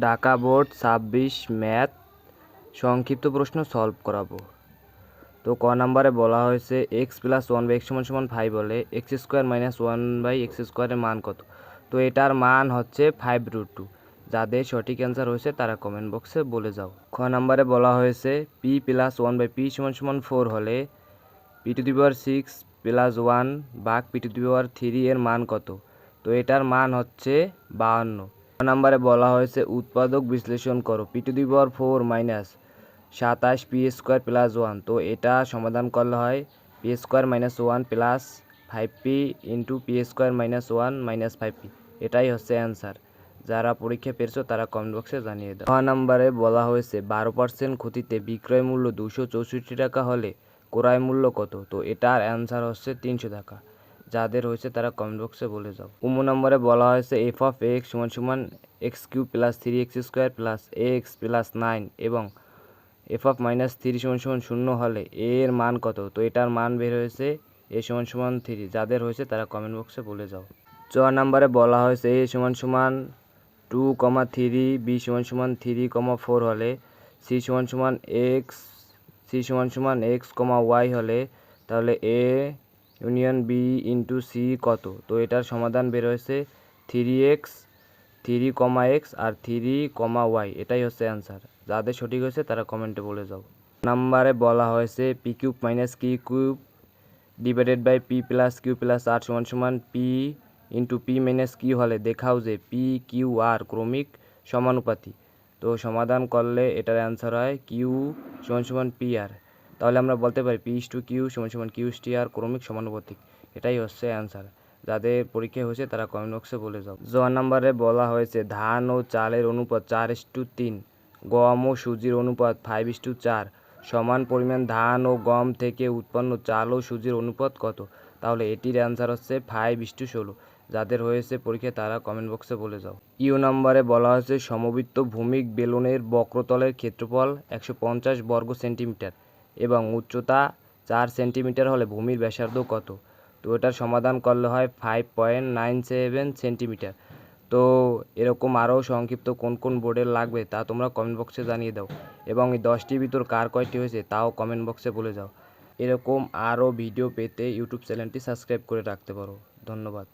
Dhaka board ২৬ math সংক্ষিপ্ত প্রশ্ন solve করাবো। তো ক নাম্বারে বলা হয়েছে X plus one by X সমান সমান 5 হলে X square minus one by X স্কোয়ারের মান কত? তো এটার মান হচ্ছে 5√2। যাদের সঠিক অ্যান্সার হয়েছে তারা কমেন্ট বক্সে বলে যাও। খ নাম্বারে বলা হয়েছে P plus one by P সমান সমান 4 হলে p⁶ প্লাস 1 ভাগ p⁴ এর মান কত? তো এটার মান হচ্ছে 52। নাম্বারে বলা হয়েছে উৎপাদক বিশ্লেষণ করো p⁴ মাইনাস 27 p² প্লাস 1। তো এটা সমাধান করলে হয় p² minus 1 plus 5p into p² minus 1 minus 5p। এটাই হচ্ছে অ্যান্সার। যারা পরীক্ষা পেয়েছো তারা কমেন্ট বক্সে জানিয়ে দাও। 6 নম্বরে বলা হয়েছে 12% ক্ষতিতে বিক্রয় মূল্য 264 টাকা হলে ক্রয় মূল্য কত? তো এটার অ্যান্সার হচ্ছে 300 টাকা। যাদের হয়েছে তারা কমেন্ট বক্সে বলে যাও। 9 নম্বরে বলা হয়েছে f(x) = x³ plus 3x² plus ax plus 9 এবং f(-3) = 0 হলে a এর মান কত? তো এটার মান বের হয়েছে a = 3। যাদের হয়েছে তারা কমেন্ট বক্সে বলে যাও। 4 নম্বরে বলা হয়েছে a = 2,3 b = 3,4 হলে c = x, y হলে তাহলে a union b into c কত? তো এটার সমাধান বের হয়েছে 3x, 3, x আর 3, y। এটাই হচ্ছে অ্যান্সার। যাদের সঠিক হয়েছে তারা কমেন্টে বলে যাও। নাম্বারে বলা হয়েছে p³ - q³ divided by p plus q plus r = p into p minus q হলে দেখাও যে p, q, r ক্রমিক সমানুপাতি। তো সমাধান করলে এটার অ্যান্সার হয় q = pr। তাহলে আমরা বলতে পারি p/q = q/r ক্রমিক সমানুপাতিক। এটাই হচ্ছে অ্যান্সার। যাদের পরীক্ষা হয়েছে তারা কমেন্ট বক্সে বলে যাও। 10 নম্বরে বলা হয়েছে ধান ও চালের অনুপাত 4:3, গম ও সুজির অনুপাত 5:4, সমান পরিমাণ ধান ও গম থেকে উৎপন্ন চাল ও সুজির অনুপাত কত? তাহলে এটির অ্যান্সার হচ্ছে 5:16। যাদের হয়েছে পরীক্ষা তারা কমেন্ট বক্সে বলে যাও। ইউ নম্বরে বলা হয়েছে সমবৃত্ত ভূমিক বেলুনের বক্রতলের ক্ষেত্রফল 150 বর্গ সেন্টিমিটার এবং উচ্চতা 4 সেন্টিমিটার হলে ভূমির ব্যাসার্ধ কত? তো এটার সমাধান করলে হয় 5.97 সেন্টিমিটার। তো এরকম আরও সংক্ষিপ্ত কোন কোন বোর্ডের লাগবে তা তোমরা কমেন্ট বক্সে জানিয়ে দাও এবং এই 10টির ভিতর কার কয়টি হয়েছে তাও কমেন্ট বক্সে বলে যাও। এরকম আরও ভিডিও পেতে ইউটিউব চ্যানেলটি সাবস্ক্রাইব করে রাখতে পারো। ধন্যবাদ।